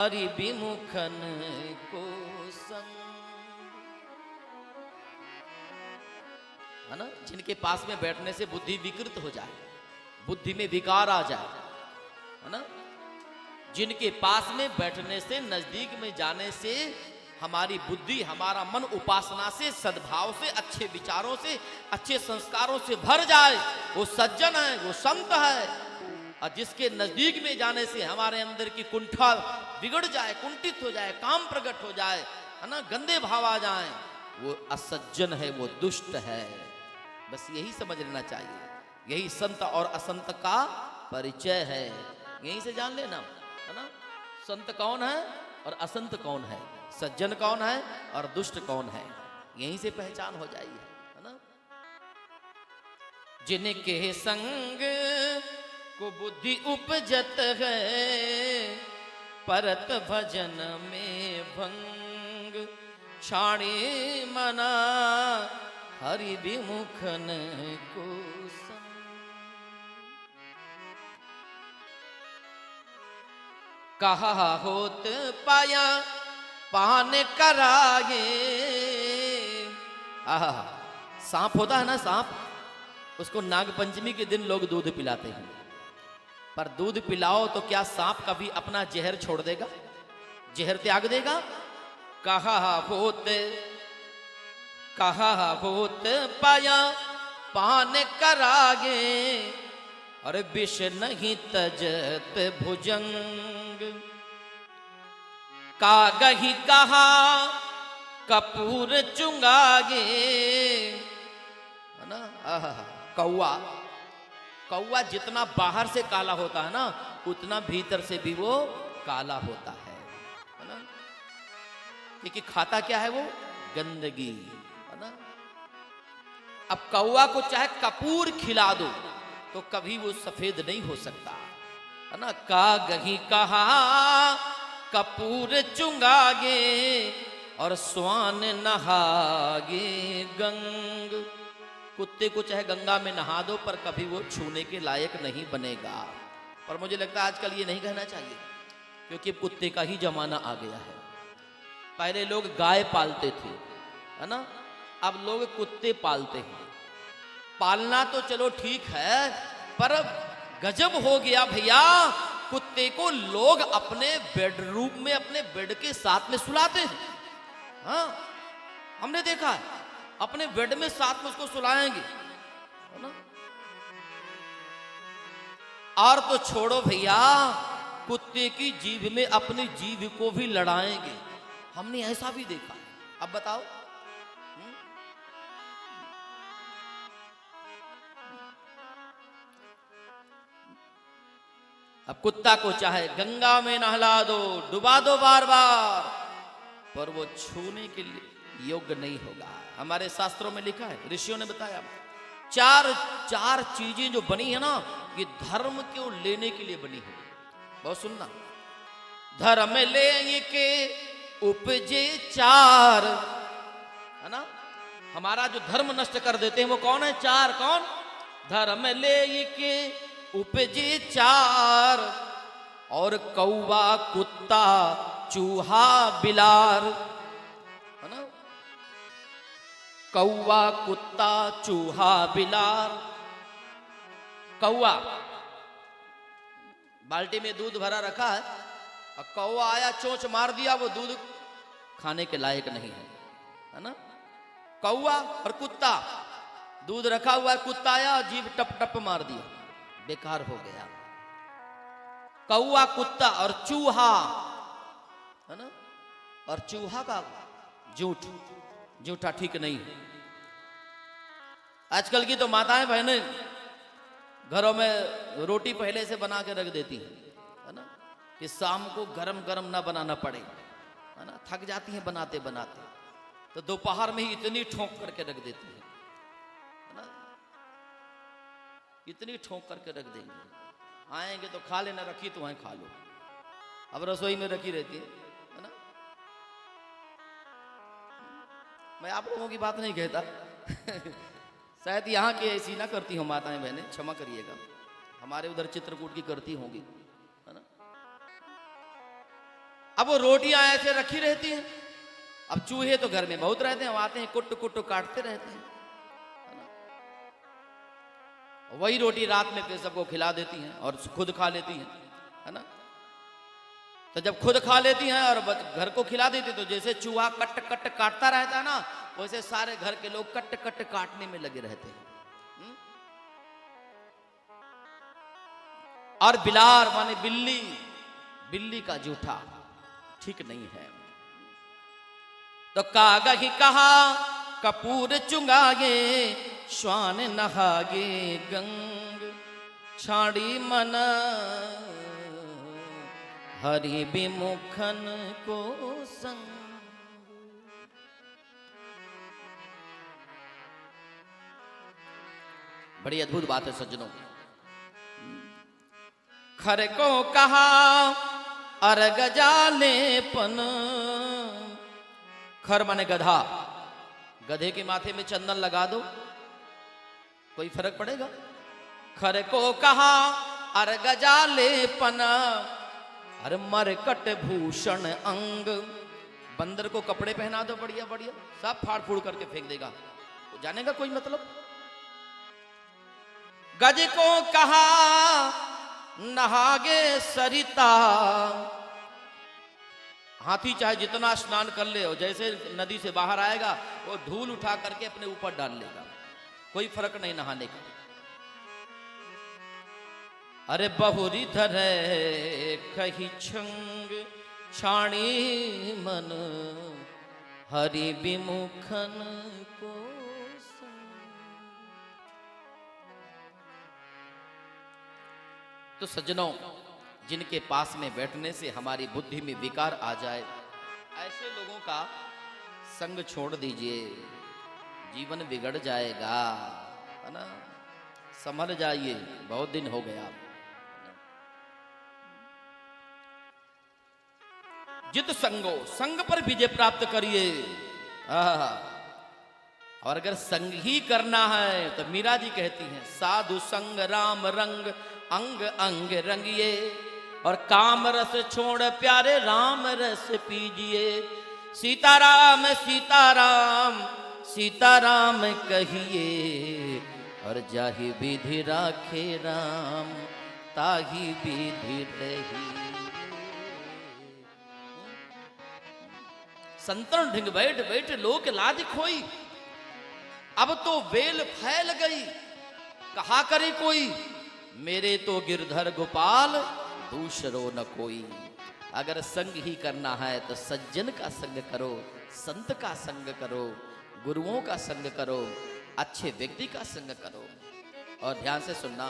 हरि विमुखन को संग, है ना। जिनके पास में बैठने से बुद्धि विकृत हो जाए, बुद्धि में विकार आ जाए, है ना। जिनके पास में बैठने से, नजदीक में जाने से हमारी बुद्धि, हमारा मन उपासना से, सद्भाव से, अच्छे विचारों से, अच्छे संस्कारों से भर जाए, वो सज्जन है, वो संत है। और जिसके नजदीक में जाने से हमारे अंदर की कुंठा बिगड़ जाए, कुंठित हो जाए, काम प्रकट हो जाए, है ना, गंदे भाव आ जाए, वो असज्जन है, वो दुष्ट है। बस यही समझ लेना चाहिए। यही संत और असंत का परिचय है। यहीं से जान लेना, है ना, संत कौन है और असंत कौन है, सज्जन कौन है और दुष्ट कौन है। यहीं से पहचान हो जाएगी, है ना। जिनके संग को बुद्धि उपजत है, परत भजन में भंग, छाणे मना हरि विमुखन को संग। कहा होत पाया पान करागे। आहा, सांप होता है ना, सांप, उसको नागपंचमी के दिन लोग दूध पिलाते हैं। पर दूध पिलाओ तो क्या सांप कभी अपना जहर छोड़ देगा, जहर त्याग देगा? कहा होत पाया पान करागे, अरे विष नहीं तजत भुजंग। कागही कहा कपूर चुंगागे, है ना। कौआ, कौआ जितना बाहर से काला होता है ना, उतना भीतर से भी वो काला होता है ना। क्योंकि खाता क्या है वो? गंदगी, है ना। अब कौआ को चाहे कपूर खिला दो तो कभी वो सफेद नहीं हो सकता, है ना। कागही कहा कपूर चुंगागे, और स्वान नहागे गंग। कुत्ते को चाहे गंगा में नहा दो पर कभी वो छूने के लायक नहीं बनेगा। पर मुझे लगता है आजकल ये नहीं कहना चाहिए, क्योंकि कुत्ते का ही जमाना आ गया है। पहले लोग गाय पालते थे, है ना, अब लोग कुत्ते पालते हैं। पालना तो चलो ठीक है, पर गजब हो गया भैया, कुत्ते को लोग अपने बेडरूम में, अपने बेड के साथ में सुलाते हैं। हाँ, हमने देखा है, अपने बेड में साथ में उसको सुलाएंगे, है ना। और तो छोड़ो भैया, कुत्ते की जीभ में अपनी जीभ को भी लड़ाएंगे। हमने ऐसा भी देखा। अब बताओ, अब कुत्ता को चाहे गंगा में नहला दो, डुबा दो बार बार, पर वो छूने के लिए योग्य नहीं होगा। हमारे शास्त्रों में लिखा है, ऋषियों ने बताया, चार चीजें जो बनी है ना, ये धर्म को लेने के लिए बनी है। बहुत सुनना, धर्म ले के उपजे चार, है ना। हमारा जो धर्म नष्ट कर देते हैं वो कौन है? चार। कौन? धर्म ले के उपजे चार, और कौवा कुत्ता चूहा बिलार, है ना। कौवा कुत्ता चूहा बिलार। कौवा, बाल्टी में दूध भरा रखा है, और कौवा आया, चोंच मार दिया, वो दूध खाने के लायक नहीं है ना। कौवा और कुत्ता, दूध रखा हुआ है, कुत्ता आया, जीभ टप टप मार दिया, बेकार हो गया। कौवा, कुत्ता और चूहा, है ना। और चूहा का जूठा ठीक नहीं है। आजकल की तो माताएं बहनें घरों में रोटी पहले से बना के रख देती हैं, है ना, कि शाम को गरम गरम ना बनाना पड़े, है ना। थक जाती हैं बनाते बनाते, तो दोपहर में ही इतनी ठोक करके रख देती हैं, है ना। इतनी ठोक करके रख देंगे, आएंगे तो खा लेना, रखी तो वहीं खा लो। अब रसोई में रखी रहती है ना। मैं आप लोगों की बात नहीं कहता शायद यहाँ की ऐसी ना करती हो माताएं बहनें, क्षमा करिएगा, हमारे उधर चित्रकूट की करती होंगी, है ना। अब वो रोटियां ऐसे रखी रहती हैं। अब चूहे तो घर में बहुत रहते हैं, वो आते हैं कुट कुट काटते रहते हैं, है ना? वही रोटी रात में फिर सबको खिला देती हैं और खुद खा लेती हैं, है ना? तो जब खुद खा लेती हैं और घर को खिला देती, तो जैसे चूहा कट कट काटता रहता है ना, वैसे सारे घर के लोग कट कट काटने में लगे रहते हैं। और बिलार माने बिल्ली, बिल्ली का जूठा ठीक नहीं है। तो कागा ही कहा कपूर चुंगागे, श्वान नहागे गंग, छाड़ी मन हरि विमुखन को संग। बड़ी अद्भुत बात है सज्जनों। खर को कहा अर्ग जालेपन, खर माने गधा, गधे के माथे में चंदन लगा दो, कोई फर्क पड़ेगा? खर को कहा अर्ग जालेपन, अरे मरकट भूषण अंग, बंदर को कपड़े पहना दो बढ़िया बढ़िया, सब फाड़ फूड़ करके फेंक देगा, तो जानेगा कोई मतलब? गज को कहा नहागे सरिता, हाथी चाहे जितना स्नान कर ले, जैसे नदी से बाहर आएगा वो धूल उठा करके अपने ऊपर डाल लेगा, कोई फर्क नहीं नहाने का। अरे बहुरी धरे कही छंग, छाणी मन हरि विमुखन को संग। तो सज्जनों, जिनके पास में बैठने से हमारी बुद्धि में विकार आ जाए, ऐसे लोगों का संग छोड़ दीजिए, जीवन बिगड़ जाएगा, है ना? संभल जाइए, बहुत दिन हो गया। जित संगो, संग पर विजय प्राप्त करिए। और अगर संग ही करना है तो मीरा जी कहती हैं, साधु संग राम रंग अंग अंग रंगिए, और काम रस छोड़ प्यारे राम रस पीजिए। सीताराम सीताराम सीताराम कहिए, और जाहि विधि राखे राम ताहि विधि रही। संतन ढिंग बैठ बैठ लोक लाज खोई, अब तो वेल फैल गई, कहा करे कोई, मेरे तो गिरधर गोपाल दूसरो न कोई। अगर संग ही करना है तो सज्जन का संग करो, संत का संग करो, गुरुओं का संग करो, अच्छे व्यक्ति का संग करो। और ध्यान से सुनना,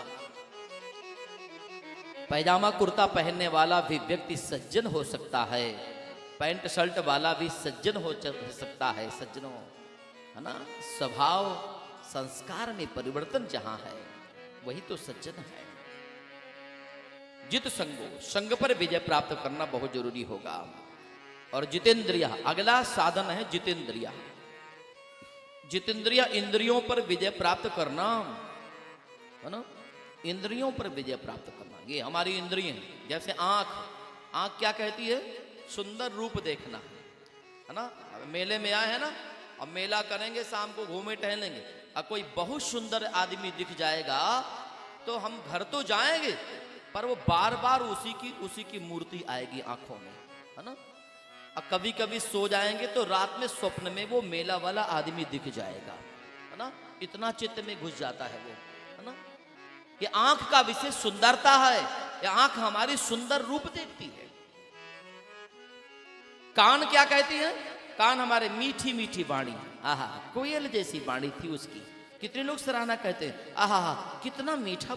पैजामा कुर्ता पहनने वाला भी व्यक्ति सज्जन हो सकता है, पैंट शर्ट वाला भी सज्जन हो सकता है। सज्जनों, है ना? स्वभाव संस्कार में परिवर्तन जहां है वही तो सज्जन है। जित संगो, संग पर विजय प्राप्त करना बहुत जरूरी होगा। और जितेंद्रिय, अगला साधन है जितेंद्रिय। जितेंद्रिय, इंद्रियों पर विजय प्राप्त करना, है ना? इंद्रियों पर विजय प्राप्त करना, ये हमारी इंद्रिय है। जैसे आंख, आंख क्या कहती है? सुंदर रूप देखना, है ना? मेले में आए हैं ना, अब मेला करेंगे, शाम को घूमे टहलेंगे, अब कोई बहुत सुंदर आदमी दिख जाएगा तो हम घर तो जाएंगे, पर वो बार बार उसी की मूर्ति आएगी आंखों में, है ना? अब कभी कभी सो जाएंगे तो रात में स्वप्न में वो मेला वाला आदमी दिख जाएगा, है ना? इतना चित्त में घुस जाता है वो, है ना? ये आंख का विशेष सुंदरता है, ये आंख हमारी सुंदर रूप देखती है। कान क्या कहती है? कान हमारे मीठी मीठी वाणी, आहा, कोयल जैसी वाणी थी उसकी, कितने लोग सराहना कहते हैं, आहा कितना मीठा